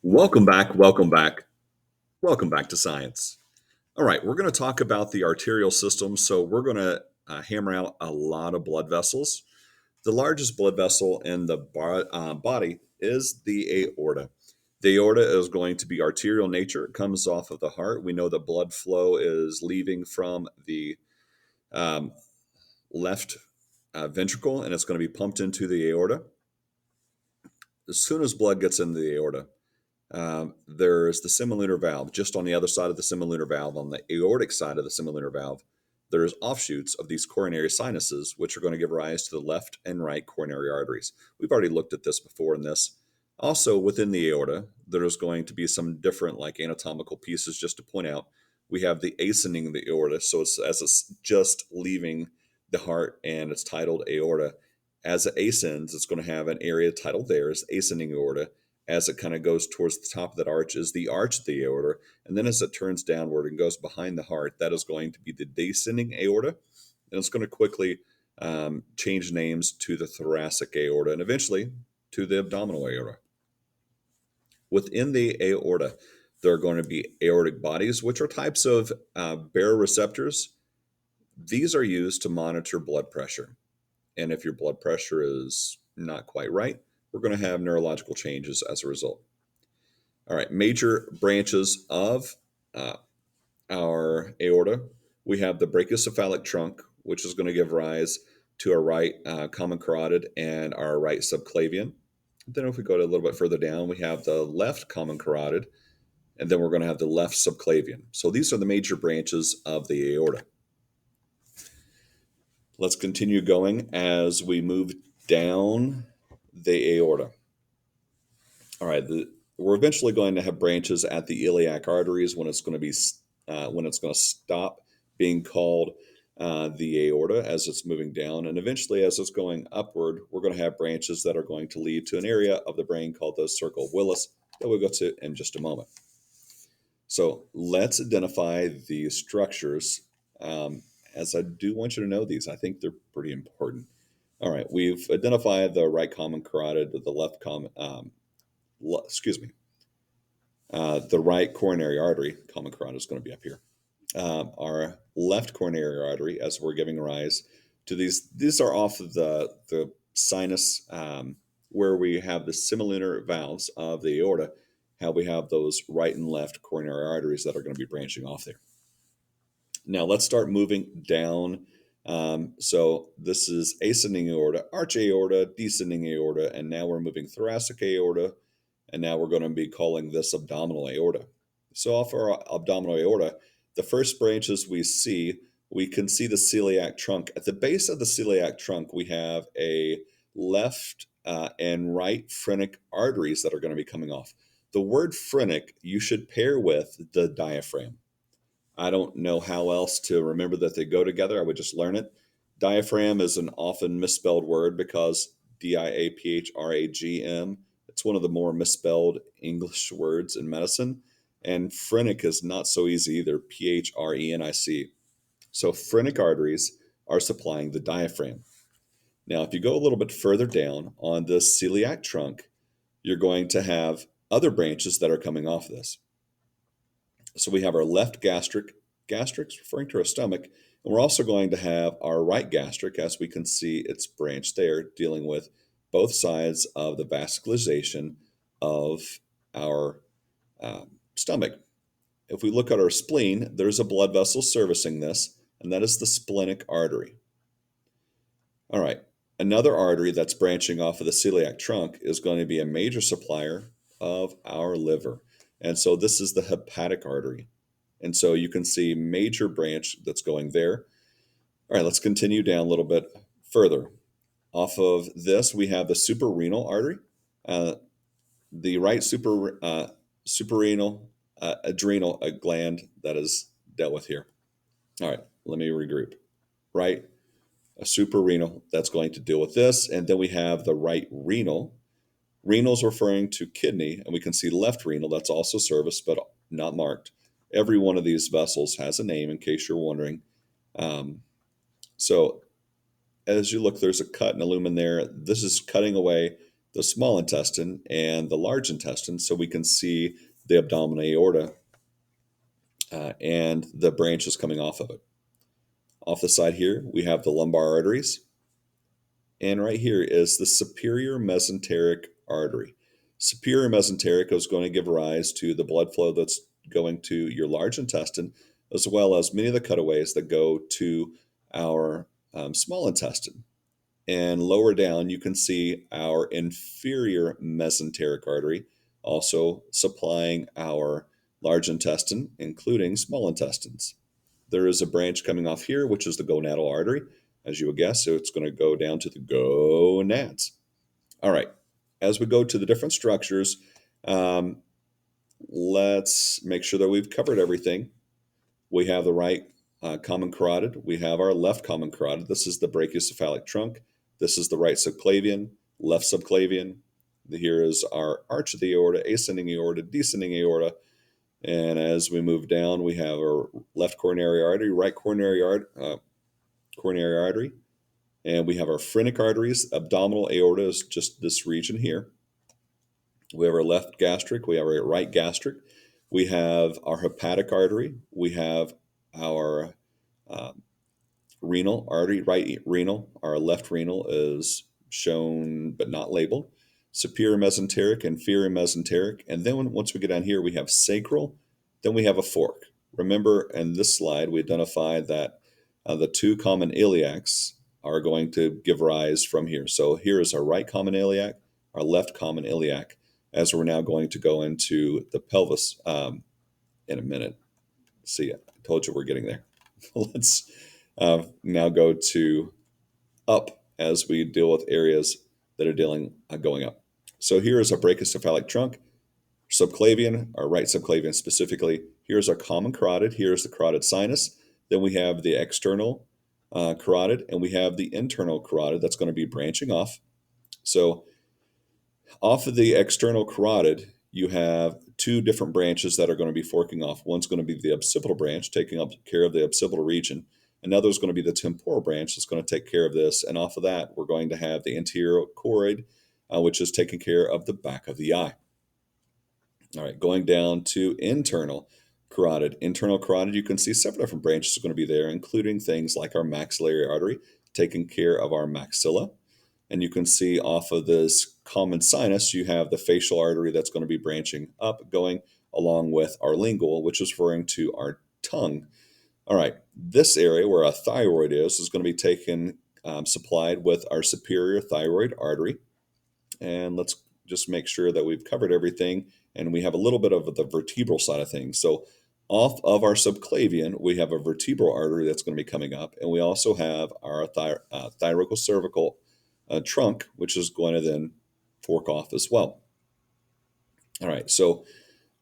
Welcome back, welcome back, welcome back to science. All right, we're going to talk about the arterial system. So, we're going to hammer out a lot of blood vessels. The largest blood vessel in the body is the aorta. The aorta is going to be arterial nature. It comes off of the heart. We know that blood flow is leaving from the um, left ventricle and it's going to be pumped into the aorta. As soon as blood gets into the aorta, there's the semilunar valve. Just on the other side of the semilunar valve, on the aortic side of the semilunar valve, there's offshoots of these coronary sinuses, which are going to give rise to the left and right coronary arteries. We've already looked at this before in this. Also, within the aorta, there's going to be some different, like anatomical pieces. Just to point out, we have the ascending of the aorta, so it's just leaving the heart, and it's titled aorta. As it ascends, it's going to have an area titled there as ascending aorta. As it kind of goes towards the top of that arch is the arch of the aorta. And then as it turns downward and goes behind the heart, that is going to be the descending aorta. And it's going to quickly change names to the thoracic aorta and eventually to the abdominal aorta. Within the aorta, there are going to be aortic bodies, which are types of baroreceptors. These are used to monitor blood pressure. And if your blood pressure is not quite right, we're going to have neurological changes as a result. All right, major branches of uh, our aorta. We have the brachiocephalic trunk, which is going to give rise to our right common carotid and our right subclavian. Then if we go to a little bit further down, we have the left common carotid, and then we're going to have the left subclavian. So these are the major branches of the aorta. Let's continue going as we move down the aorta. All right, we're eventually going to have branches at the iliac arteries when it's going to be when it's going to stop being called the aorta as it's moving down, and eventually as it's going upward, we're going to have branches that are going to lead to an area of the brain called the circle of Willis that we'll go to in just a moment. So let's identify the structures. As I do want you to know these, I think they're pretty important. All right, we've identified the right common carotid, the left common the right coronary artery, common carotid is going to be up here. Our left coronary artery, as we're giving rise to these are off of the sinus where we have the semilunar valves of the aorta, how we have those right and left coronary arteries that are going to be branching off there. Now let's start moving down. So this is ascending aorta, arch aorta, descending aorta, and now we're moving thoracic aorta, and now we're going to be calling this abdominal aorta. So off our abdominal aorta, the first branches we can see the celiac trunk. At the base of the celiac trunk, we have a left and right phrenic arteries that are going to be coming off. The word phrenic you should pair with the diaphragm. I don't know how else to remember that they go together. I would just learn it. Diaphragm is an often misspelled word because diaphragm. It's one of the more misspelled English words in medicine. And phrenic is not so easy either, phrenic. So phrenic arteries are supplying the diaphragm. Now, if you go a little bit further down on the celiac trunk, you're going to have other branches that are coming off this. So we have our left gastric's referring to our stomach, and we're also going to have our right gastric, as we can see its branch there, dealing with both sides of the vascularization of our stomach. If we look at our spleen, there's a blood vessel servicing this, and that is the splenic artery. All right, another artery that's branching off of the celiac trunk is going to be a major supplier of our liver. And so this is the hepatic artery. And so you can see major branch that's going there. All right, let's continue down a little bit further. Off of this, we have the suprarenal artery, the right suprarenal adrenal gland that is dealt with here. All right, let me regroup. Right, a suprarenal that's going to deal with this, and then we have the right renal. Renal is referring to kidney, and we can see left renal that's also serviced but not marked. Every one of these vessels has a name, in case you're wondering. So as you look, there's a cut and a lumen there. This is cutting away the small intestine and the large intestine, so we can see the abdominal aorta and the branches coming off of it. Off the side here, we have the lumbar arteries, and right here is the superior mesenteric artery. Superior mesenteric is going to give rise to the blood flow that's going to your large intestine, as well as many of the cutaways that go to our small intestine. And lower down, you can see our inferior mesenteric artery, also supplying our large intestine, including small intestines. There is a branch coming off here, which is the gonadal artery, as you would guess. So it's going to go down to the gonads. All right. As we go to the different structures, um, let's make sure that we've covered everything. We have the right common carotid. We have our left common carotid. This is the brachiocephalic trunk. This is the right subclavian, left subclavian. Here is our arch of the aorta, ascending aorta, descending aorta. And as we move down, we have our left coronary artery, right coronary artery. And we have our phrenic arteries. Abdominal aorta is just this region here. We have our left gastric. We have our right gastric. We have our hepatic artery. We have our renal artery, right renal. Our left renal is shown but not labeled. Superior mesenteric, inferior mesenteric. And then once we get down here, we have sacral. Then we have a fork. Remember, in this slide, we identified that the two common iliacs are going to give rise from here. So here is our right common iliac, our left common iliac, as we're now going to go into the pelvis in a minute. See, I told you we're getting there. Let's now go to up as we deal with areas that are going up. So here is our brachiocephalic trunk, subclavian, our right subclavian specifically. Here's our common carotid. Here's the carotid sinus. Then we have the external carotid, and we have the internal carotid that's going to be branching off. So off of the external carotid, you have two different branches that are going to be forking off. One's going to be the occipital branch, taking up care of the occipital region. Another is going to be the temporal branch that's going to take care of this. And off of that, we're going to have the anterior choroid, which is taking care of the back of the eye. All right, going down to internal carotid. Internal carotid, you can see several different branches are going to be there, including things like our maxillary artery, taking care of our maxilla. And you can see off of this common sinus, you have the facial artery that's going to be branching up, going along with our lingual, which is referring to our tongue. All right, this area where our thyroid is going to be taken, supplied with our superior thyroid artery. And let's just make sure that we've covered everything. And we have a little bit of the vertebral side of things. So off of our subclavian, we have a vertebral artery that's going to be coming up. And we also have our thyrocervical trunk, which is going to then fork off as well. All right, so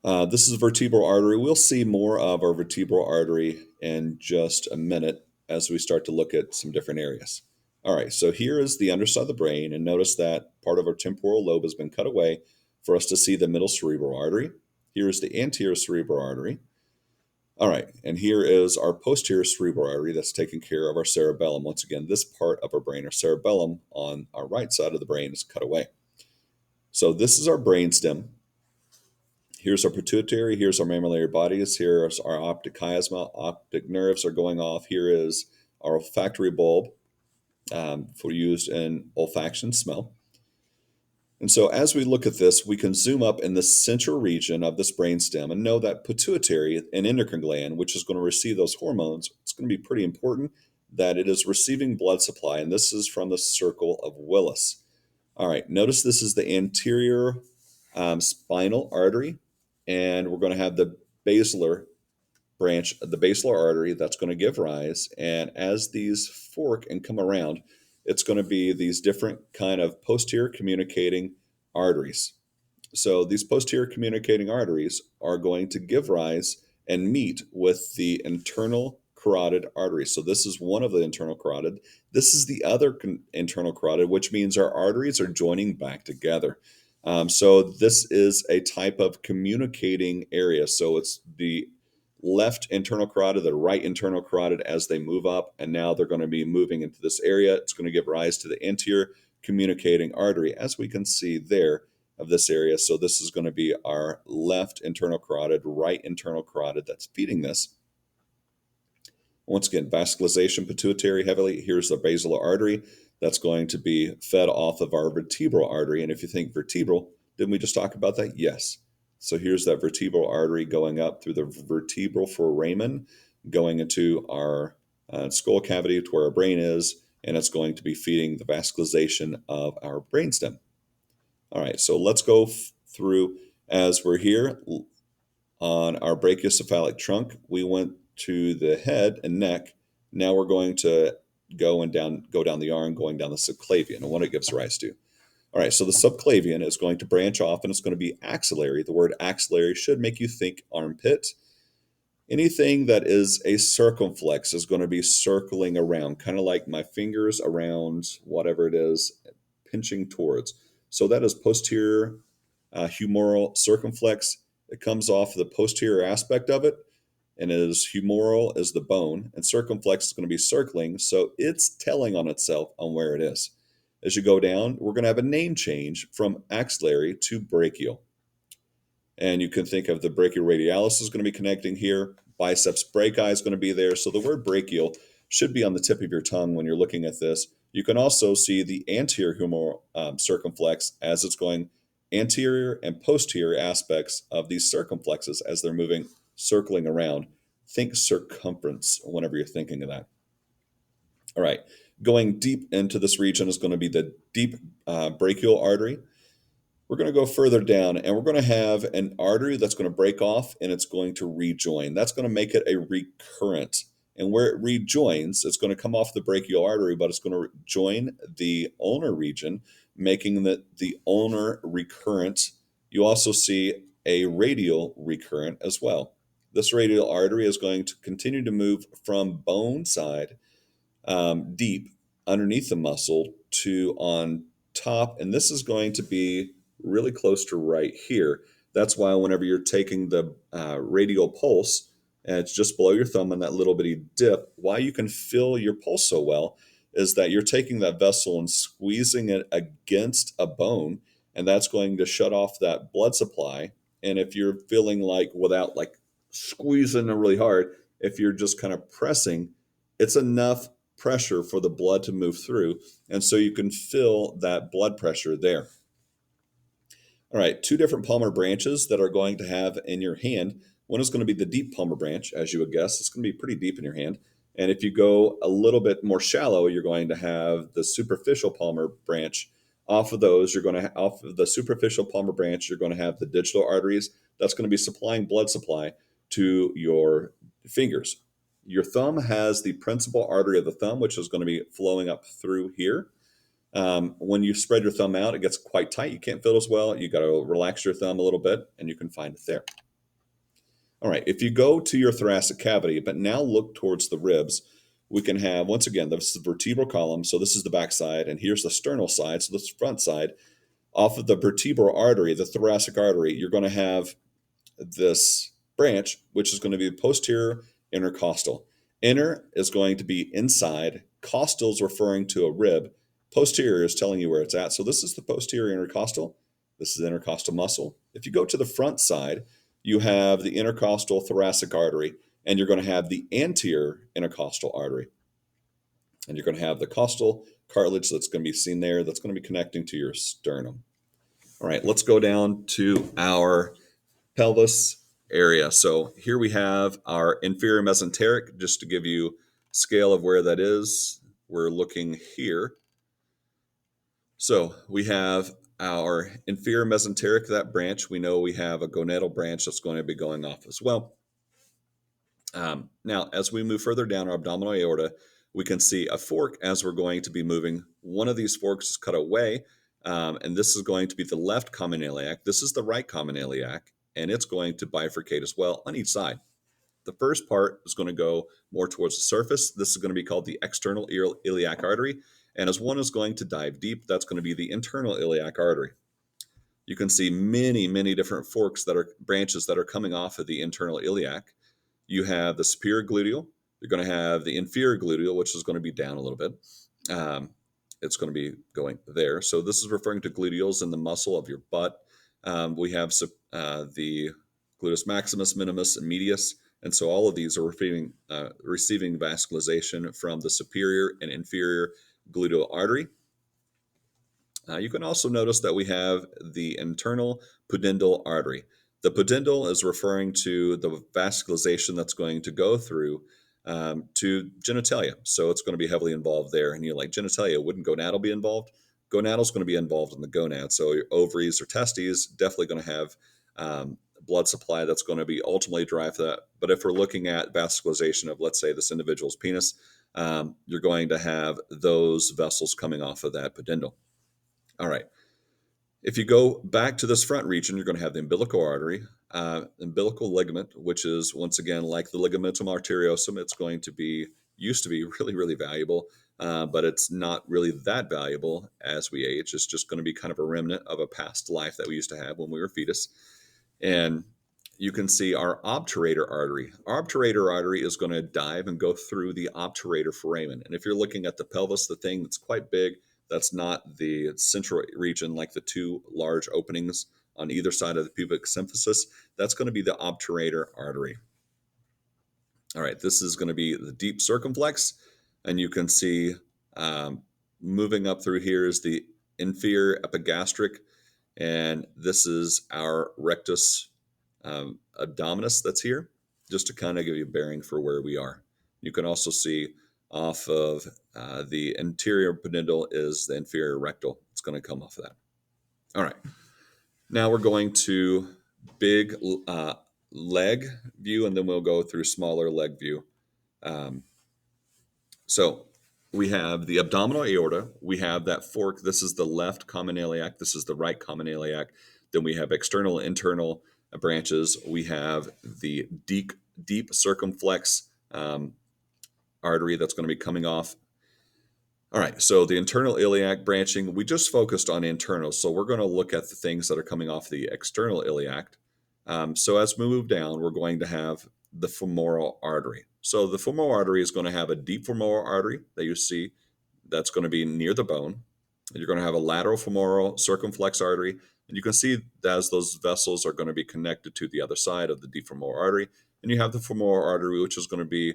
this is vertebral artery. We'll see more of our vertebral artery in just a minute as we start to look at some different areas. All right, so here is the underside of the brain, and notice that part of our temporal lobe has been cut away for us to see the middle cerebral artery. Here is the anterior cerebral artery. All right, and here is our posterior cerebral artery that's taking care of our cerebellum. Once again, this part of our brain, our cerebellum on our right side of the brain, is cut away. So this is our brainstem. Here's our pituitary, here's our mammillary bodies, here's our optic chiasma, optic nerves are going off. Here is our olfactory bulb for used in olfaction, smell. And so as we look at this, we can zoom up in the central region of this brainstem and know that pituitary, an endocrine gland, which is going to receive those hormones, it's going to be pretty important that it is receiving blood supply. And this is from the circle of Willis. All right, notice this is the anterior spinal artery, and we're going to have the basilar branch, the basilar artery that's going to give rise. And as these fork and come around, it's going to be these different kind of posterior communicating arteries. So these posterior communicating arteries are going to give rise and meet with the internal carotid artery. So this is one of the internal carotid. This is the other internal carotid, which means our arteries are joining back together. So this is a type of communicating area. So it's the left internal carotid, the right internal carotid as they move up, and now they're going to be moving into this area. It's going to give rise to the anterior communicating artery, as we can see there, of this area. So this is going to be our left internal carotid, right internal carotid that's feeding this. Once again, vascularization pituitary heavily. Here's the basilar artery that's going to be fed off of our vertebral artery. And if you think vertebral, didn't we just talk about that? Yes. So here's that vertebral artery going up through the vertebral foramen, going into our skull cavity to where our brain is, and it's going to be feeding the vascularization of our brainstem. All right, so let's go through as we're here on our brachiocephalic trunk. We went to the head and neck. Now we're going to go down the arm, going down the subclavian, and what it gives rise to. All right, so the subclavian is going to branch off, and it's going to be axillary. The word axillary should make you think armpit. Anything that is a circumflex is going to be circling around, kind of like my fingers around whatever it is, pinching towards. So that is posterior humeral circumflex. It comes off the posterior aspect of it, and it is humeral is the bone, and circumflex is going to be circling, so it's telling on itself on where it is. As you go down, we're going to have a name change from axillary to brachial. And you can think of the brachioradialis is going to be connecting here. Biceps brachii is going to be there. So the word brachial should be on the tip of your tongue when you're looking at this. You can also see the anterior humeral circumflex as it's going anterior and posterior aspects of these circumflexes as they're moving, circling around. Think circumference whenever you're thinking of that. All right, going deep into this region is going to be the deep brachial artery. We're going to go further down, and we're going to have an artery that's going to break off, and it's going to rejoin. That's going to make it a recurrent. And where it rejoins, it's going to come off the brachial artery, but it's going to join the ulnar region, making the ulnar recurrent. You also see a radial recurrent as well. This radial artery is going to continue to move from bone side deep underneath the muscle to on top, and this is going to be really close to right here. That's why whenever you're taking the radial pulse, and it's just below your thumb on that little bitty dip, why you can feel your pulse so well is that you're taking that vessel and squeezing it against a bone, and that's going to shut off that blood supply. And if you're feeling like without like squeezing it really hard, if you're just kind of pressing, it's enough pressure for the blood to move through, and so you can feel that blood pressure there. All right, two different palmar branches that are going to have in your hand. One is going to be the deep palmar branch, as you would guess. It's going to be pretty deep in your hand. And if you go a little bit more shallow, you're going to have the superficial palmar branch. Off of those, off of the superficial palmar branch, you're going to have the digital arteries. That's going to be supplying blood supply to your fingers. Your thumb has the principal artery of the thumb, which is going to be flowing up through here. When you spread your thumb out, it gets quite tight. You can't feel it as well. You got to relax your thumb a little bit, and you can find it there. All right, if you go to your thoracic cavity, but now look towards the ribs, we can have, once again, this is the vertebral column. So this is the back side, and here's the sternal side. So this front side. Off of the vertebral artery, the thoracic artery, you're going to have this branch, which is going to be posterior intercostal. Inner is going to be inside. Costal is referring to a rib. Posterior is telling you where it's at. So this is the posterior intercostal. This is the intercostal muscle. If you go to the front side, you have the intercostal thoracic artery, and you're going to have the anterior intercostal artery. And you're going to have the costal cartilage that's going to be seen there that's going to be connecting to your sternum. All right, let's go down to our pelvis area. So here we have our inferior mesenteric, just to give you scale of where that is. We're looking here. So we have our inferior mesenteric, that branch. We know we have a gonadal branch that's going to be going off as well. Now, as we move further down our abdominal aorta, we can see a fork as we're going to be moving. One of these forks is cut away, and this is going to be the left common iliac. This is the right common iliac, and it's going to bifurcate as well on each side. The first part is going to go more towards the surface. This is going to be called the external iliac artery. And as one is going to dive deep, that's going to be the internal iliac artery. You can see many, many different forks that are branches that are coming off of the internal iliac. You have the superior gluteal. You're going to have the inferior gluteal, which is going to be down a little bit. it's going to be going there. So this is referring to gluteals in the muscle of your butt. We have the gluteus maximus, minimus, and medius. And so all of these are receiving vascularization from the superior and inferior gluteal artery. You can also notice that we have the internal pudendal artery. The pudendal is referring to the vascularization that's going to go through to genitalia. So it's going to be heavily involved there. And you're like, genitalia, wouldn't gonadal be involved? Gonadal is going to be involved in the gonad. So your ovaries or testes definitely going to have blood supply that's going to be ultimately derived from that. But if we're looking at vascularization of, let's say, this individual's penis, you're going to have those vessels coming off of that pudendal. All right. If you go back to this front region, you're going to have the umbilical artery, umbilical ligament, which is, once again, like the ligamentum arteriosum. It's going to be, used to be really, really valuable, but it's not really that valuable as we age. It's just going to be kind of a remnant of a past life that we used to have when we were fetus. And you can see our obturator artery. Our obturator artery is going to dive and go through the obturator foramen. And if you're looking at the pelvis, the thing that's quite big, that's not the central region, like the two large openings on either side of the pubic symphysis. That's going to be the obturator artery. All right, this is going to be the deep circumflex. And you can see moving up through here is the inferior epigastric. And this is our rectus abdominis that's here, just to kind of give you a bearing for where we are. You can also see off of the anterior pudendal is the inferior rectal. It's going to come off of that. All right. Now we're going to big leg view, and then we'll go through smaller leg view. So we have the abdominal aorta. We have that fork. This is the left common iliac. This is the right common iliac. Then we have external, internal branches. We have the deep circumflex artery that's going to be coming off. All right, so the internal iliac branching, we just focused on internal. So we're going to look at the things that are coming off the external iliac. So as we move down, we're going to have the femoral artery. So the femoral artery is going to have a deep femoral artery that you see that's going to be near the bone. And you're going to have a lateral femoral circumflex artery. And you can see as those vessels are going to be connected to the other side of the deep femoral artery. And you have the femoral artery, which is going to be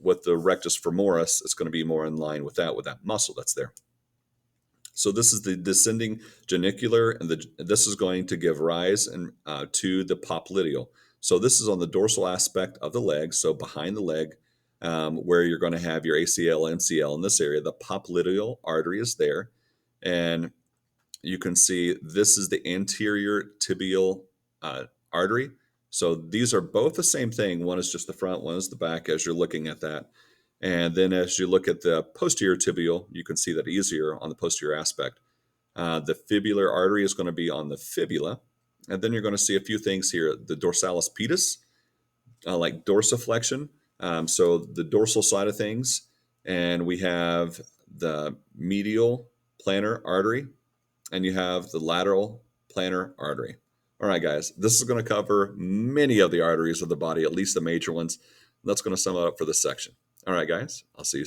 with the rectus femoris, it's going to be more in line with that muscle that's there. So this is the descending genicular, and this is going to give rise to the popliteal. So this is on the dorsal aspect of the leg, so behind the leg, where you're going to have your ACL, MCL in this area. The popliteal artery is there, and you can see this is the anterior tibial artery. So these are both the same thing. One is just the front, one is the back as you're looking at that. And then as you look at the posterior tibial, you can see that easier on the posterior aspect. The fibular artery is going to be on the fibula. And then you're going to see a few things here. The dorsalis pedis, like dorsiflexion. So the dorsal side of things. And we have the medial plantar artery. And you have the lateral plantar artery. All right, guys, this is going to cover many of the arteries of the body, at least the major ones. That's going to sum it up for this section. All right, guys, I'll see you soon.